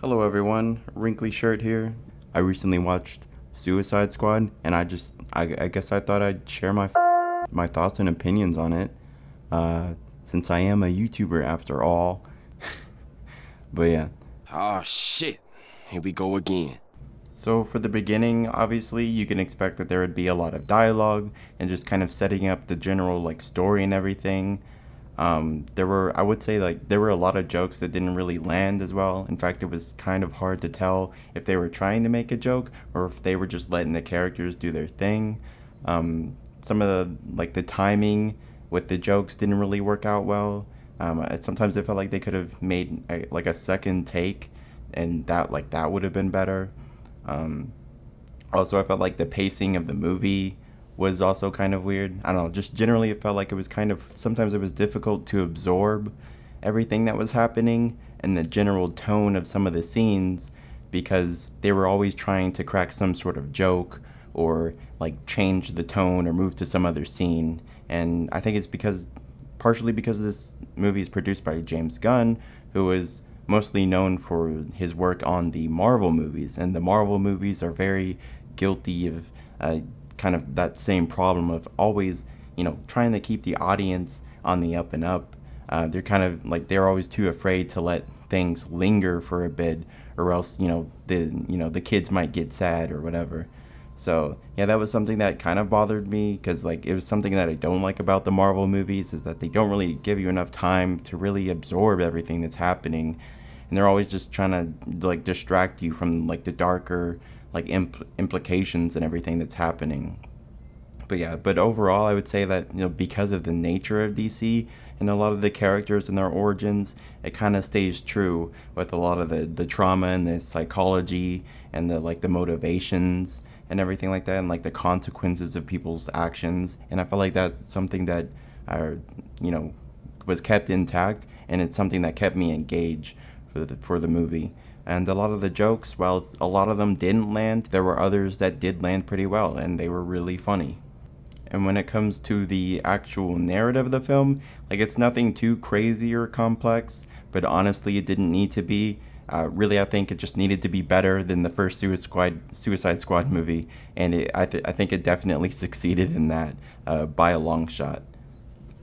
Hello everyone, Wrinkly Shirt here. I recently watched Suicide Squad, and I guess I thought I'd share my thoughts and opinions on it, since I am a YouTuber after all. But yeah, Oh shit. Here we go again. so for the beginning, obviously you can expect that there would be a lot of dialogue and just kind of setting up the general story and everything. I would say there were a lot of jokes that didn't really land as well. In fact, it was kind of hard to tell if they were trying to make a joke or if they were just letting the characters do their thing. Some of the timing with the jokes didn't really work out well. Sometimes I felt like they could have made a second take, and that would have been better. Um, Also, I felt like the pacing of the movie was also kind of weird. I don't know, just generally it felt like it was sometimes it was difficult to absorb everything that was happening and the general tone of some of the scenes because they were always trying to crack some sort of joke or change the tone or move to some other scene. And I think it's partially because this movie is produced by James Gunn, who is mostly known for his work on the Marvel movies, and the Marvel movies are very guilty of kind of that same problem of always, trying to keep the audience on the up and up. They're kind of they're always too afraid to let things linger for a bit, or else the kids might get sad or whatever. So yeah, that was something that kind of bothered me because it was something that I don't like about the Marvel movies is that they don't really give you enough time to really absorb everything that's happening, and they're always just trying to distract you from the darker implications and everything that's happening. But yeah, but overall, I would say that because of the nature of DC and a lot of the characters and their origins, it kind of stays true with a lot of the trauma and the psychology and the motivations and everything like that, and the consequences of people's actions. And I feel like that's something that you know was kept intact, and it's something that kept me engaged for the movie. And a lot of the jokes, while a lot of them didn't land, there were others that did land pretty well, and they were really funny. And when it comes to the actual narrative of the film, it's nothing too crazy or complex, but honestly, it didn't need to be. Really, I think it just needed to be better than the first Suicide Squad movie, and I think it definitely succeeded in that by a long shot.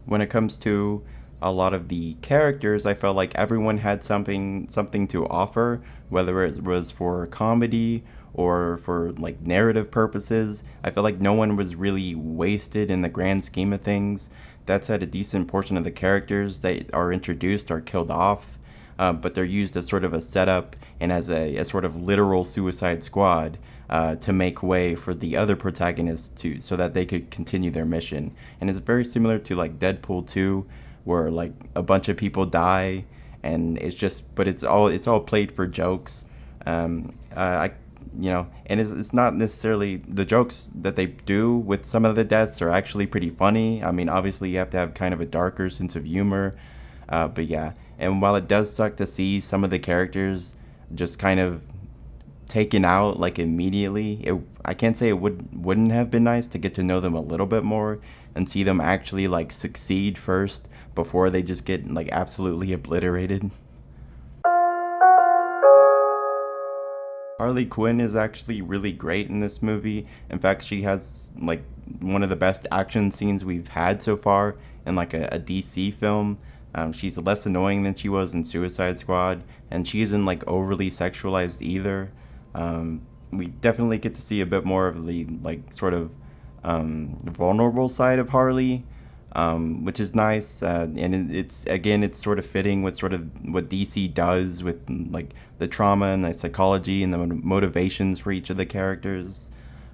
When it comes to a lot of the characters, I felt like everyone had something to offer, whether it was for comedy or for narrative purposes. I felt like no one was really wasted in the grand scheme of things. That said, a decent portion of the characters that are introduced are killed off, but they're used as sort of a setup and as a sort of literal Suicide Squad to make way for the other protagonists so that they could continue their mission. And it's very similar to Deadpool 2, where a bunch of people die, and but it's all played for jokes. I and it's not necessarily the jokes that they do with some of the deaths are actually pretty funny. I mean, obviously you have to have kind of a darker sense of humor, but yeah. And while it does suck to see some of the characters just kind of taken out immediately, I can't say it wouldn't have been nice to get to know them a little bit more and see them actually succeed first before they just get absolutely obliterated. Harley Quinn is actually really great in this movie. In fact, she has one of the best action scenes we've had so far in a DC film. She's less annoying than she was in Suicide Squad, and she isn't overly sexualized either. We definitely get to see a bit more of the sort of vulnerable side of Harley, which is nice. And it's sort of fitting with sort of what DC does with the trauma and the psychology and the motivations for each of the characters.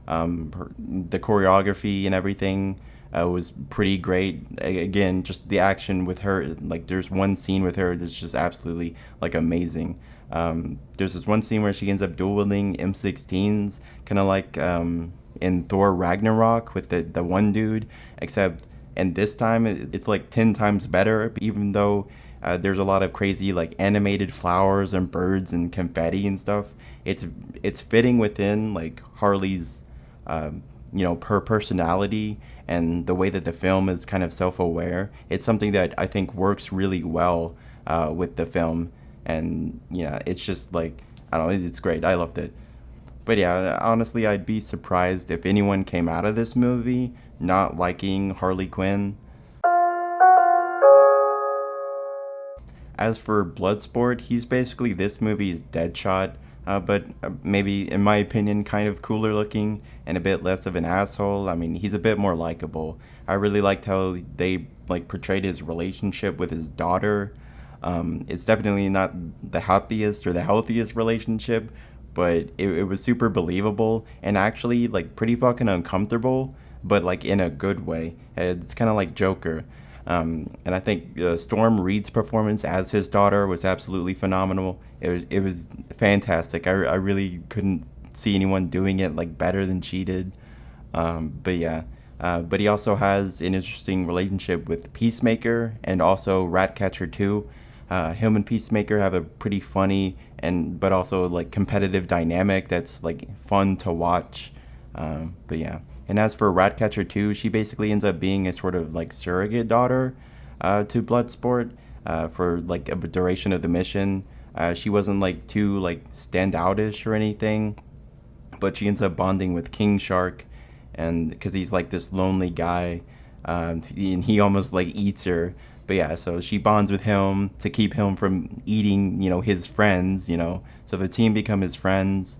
The choreography and everything was pretty great. Again, just the action with her. There's one scene with her that's just absolutely amazing. There's this one scene where she ends up dueling M16s, kind of in Thor Ragnarok with the one dude, except and this time it's 10 times better, even though there's a lot of crazy animated flowers and birds and confetti and stuff. It's fitting within Harley's her personality and the way that the film is kind of self-aware. It's something that I think works really well with the film. And it's just I don't know, it's great. I loved it. But yeah, honestly, I'd be surprised if anyone came out of this movie not liking Harley Quinn. As for Bloodsport, he's basically this movie's Deadshot, but maybe, in my opinion, kind of cooler looking and a bit less of an asshole. I mean, he's a bit more likable. I really liked how they like portrayed his relationship with his daughter. It's definitely not the happiest or the healthiest relationship, but it was super believable and actually like pretty fucking uncomfortable, but like in a good way. It's kind of like Joker. And I think Storm Reed's performance as his daughter was absolutely phenomenal. It was fantastic. I really couldn't see anyone doing it like better than she did. But yeah, but he also has an interesting relationship with Peacemaker and also Ratcatcher 2. Him and Peacemaker have a pretty funny and but also like competitive dynamic that's like fun to watch. But yeah, and as for Ratcatcher 2, she basically ends up being a sort of like surrogate daughter to Bloodsport for like a duration of the mission. She wasn't like too like standoutish or anything, but she ends up bonding with King Shark, and because he's like this lonely guy, and he almost like eats her. But yeah, so she bonds with him to keep him from eating, his friends. So the team become his friends,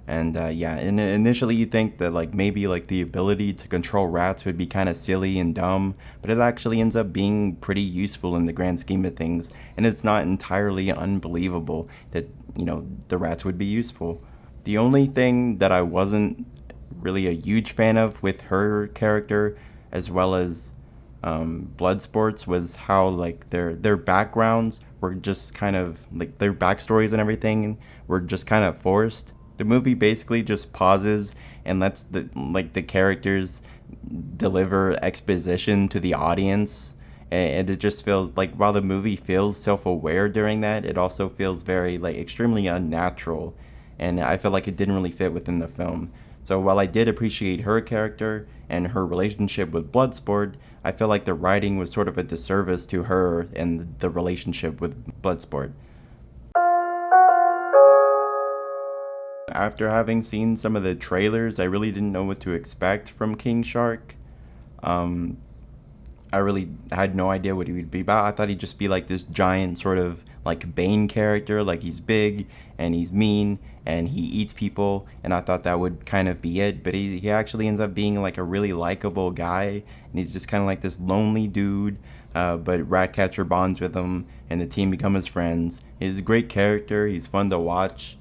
and yeah, and initially you think that like maybe like the ability to control rats would be kind of silly and dumb, but it actually ends up being pretty useful in the grand scheme of things, and it's not entirely unbelievable that the rats would be useful. The only thing that I wasn't really a huge fan of with her character, as well as Bloodsports, was how like their backgrounds were just kind of like their backstories and everything were just kind of forced. The movie basically just pauses and lets the characters deliver exposition to the audience, and it just feels like while the movie feels self-aware during that, it also feels very like extremely unnatural, and I feel like it didn't really fit within the film. So while I did appreciate her character and her relationship with Bloodsport, I feel like the writing was sort of a disservice to her and the relationship with Bloodsport. After having seen some of the trailers, I really didn't know what to expect from King Shark. Um, I really had no idea what he would be about. I thought he'd just be like this giant sort of like Bane character, like he's big and he's mean and he eats people, and I thought that would kind of be it. But he actually ends up being like a really likable guy, and he's just kind of like this lonely dude. But Ratcatcher bonds with him, and the team become his friends. He's a great character. He's fun to watch.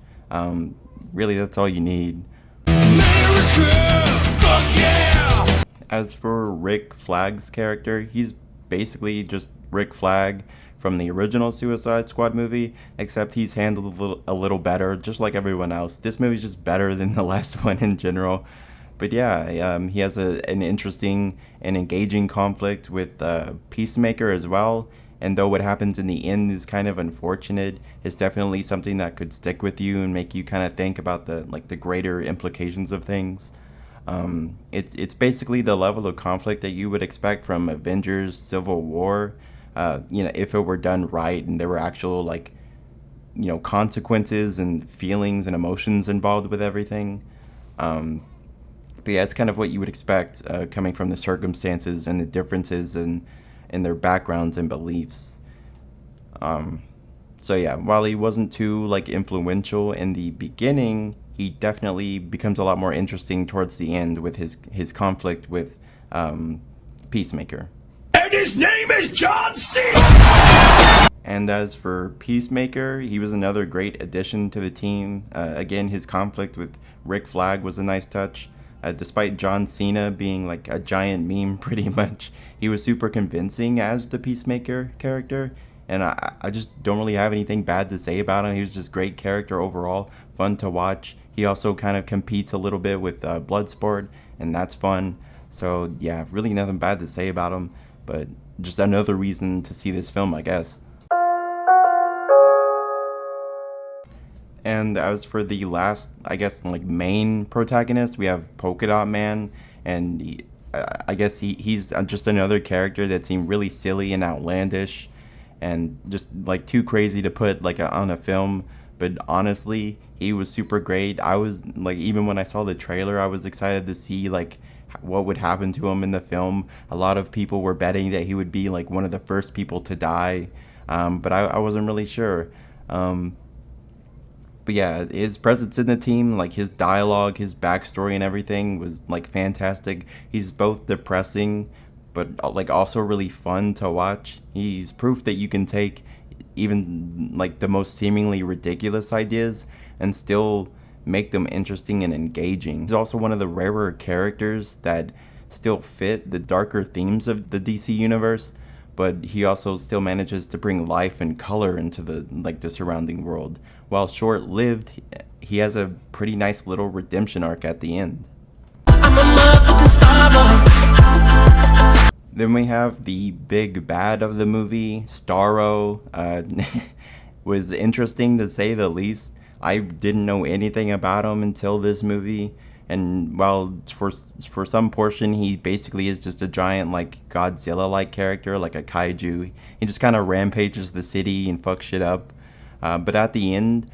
Really, that's all you need. America, fuck yeah! As for Rick Flag's character, he's basically just Rick Flag from the original Suicide Squad movie, except he's handled a little better, just like everyone else. This movie's just better than the last one in general. But yeah, he has an interesting and engaging conflict with Peacemaker as well. And though what happens in the end is kind of unfortunate, it's definitely something that could stick with you and make you kind of think about the greater implications of things. It's basically the level of conflict that you would expect from Avengers Civil War. If it were done right and there were actual consequences and feelings and emotions involved with everything. But yeah, it's kind of what you would expect coming from the circumstances and the differences in their backgrounds and beliefs. Um, so yeah, while he wasn't too like influential in the beginning, he definitely becomes a lot more interesting towards the end with his conflict with Peacemaker. And his name is John C. And as for Peacemaker, he was another great addition to the team. Again, his conflict with Rick Flag was a nice touch. Despite John Cena being like a giant meme pretty much, he was super convincing as the Peacemaker character. And I just don't really have anything bad to say about him. He was just great character overall, fun to watch. He also kind of competes a little bit with Bloodsport, and that's fun. So yeah, really nothing bad to say about him, but just another reason to see this film, I guess. And as for the last, I guess, like main protagonist, we have Polkadot Man, and I guess he's just another character that seemed really silly and outlandish, and just like too crazy to put like on a film. but honestly, he was super great. I was like, even when I saw the trailer, I was excited to see like what would happen to him in the film. A lot of people were betting that he would be like one of the first people to die, but I wasn't really sure. Um, but yeah, his presence in the team, like his dialogue, his backstory, and everything was like fantastic. He's both depressing, but like also really fun to watch. He's proof that you can take even like the most seemingly ridiculous ideas and still make them interesting and engaging. He's also one of the rarer characters that still fit the darker themes of the DC universe, but he also still manages to bring life and color into the surrounding world. While short-lived, he has a pretty nice little redemption arc at the end. I'm a motherfucking star boy. Then we have the big bad of the movie, Starro. Was interesting to say the least. I didn't know anything about him until this movie, and while for some portion he basically is just a giant like Godzilla like character, like a kaiju. He just kind of rampages the city and fucks shit up. But at the end,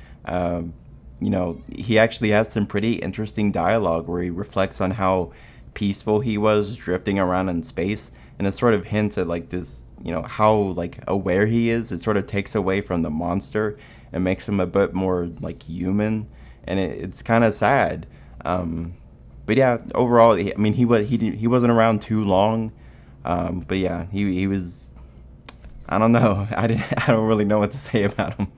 he actually has some pretty interesting dialogue where he reflects on how peaceful he was drifting around in space, and it sort of hints at like this, how like aware he is. It sort of takes away from the monster and makes him a bit more like human, and it's kind of sad. But yeah, overall, I mean, he wasn't around too long, but yeah, he was. I don't know. I don't really know what to say about him.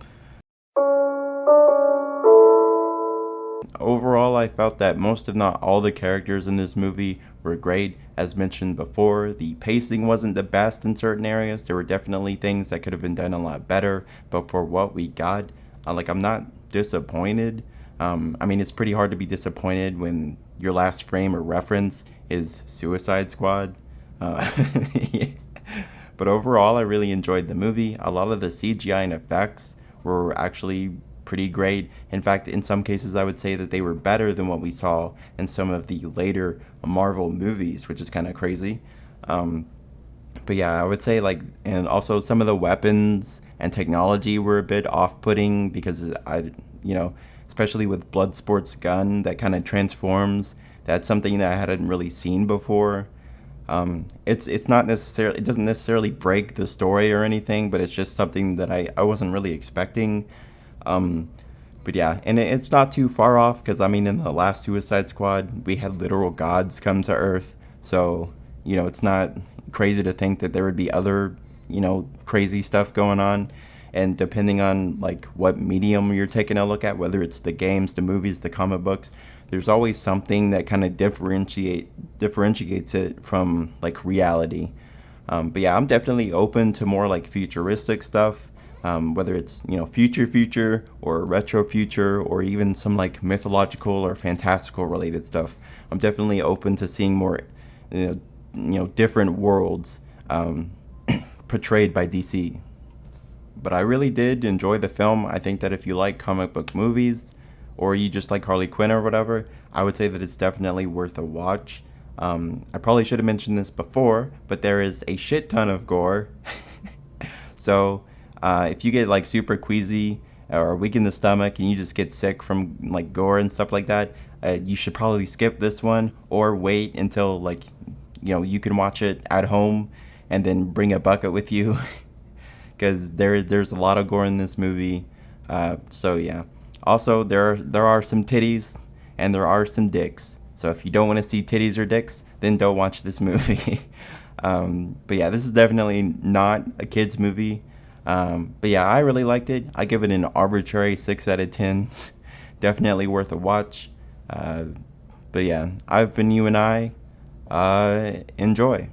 Overall, I felt that most, if not all, the characters in this movie were great. As mentioned before, the pacing wasn't the best in certain areas. There were definitely things that could have been done a lot better, but for what we got, I'm not disappointed. I mean, it's pretty hard to be disappointed when your last frame or reference is Suicide Squad. Uh, but overall, I really enjoyed the movie. A lot of the CGI and effects were actually pretty great. In fact, in some cases, I would say that they were better than what we saw in some of the later Marvel movies, which is kind of crazy. Um, but yeah, I would say and also some of the weapons and technology were a bit off-putting because especially with Bloodsport's gun that kind of transforms. That's something that I hadn't really seen before. It's not necessarily, it doesn't necessarily break the story or anything, but it's just something that I wasn't really expecting. Um, but yeah, and it's not too far off because I mean, in the last Suicide Squad, we had literal gods come to Earth, so it's not crazy to think that there would be other crazy stuff going on. And depending on like what medium you're taking a look at, whether it's the games, the movies, the comic books, there's always something that kind of differentiates it from like reality. But yeah, I'm definitely open to more like futuristic stuff, whether it's future or retro future or even some like mythological or fantastical related stuff. I'm definitely open to seeing more, different worlds portrayed by DC. But I really did enjoy the film. I think that if you like comic book movies or you just like Harley Quinn or whatever, I would say that it's definitely worth a watch. I probably should have mentioned this before, but there is a shit ton of gore. So if you get like super queasy or weak in the stomach and you just get sick from like gore and stuff like that, you should probably skip this one or wait until you can watch it at home and then bring a bucket with you. Because there's a lot of gore in this movie. So yeah. Also, there are some titties and there are some dicks. So if you don't want to see titties or dicks, then don't watch this movie. But yeah, this is definitely not a kids movie. But yeah, I really liked it. I give it an arbitrary 6 out of 10. Definitely worth a watch. But yeah, I've been you and I. Enjoy.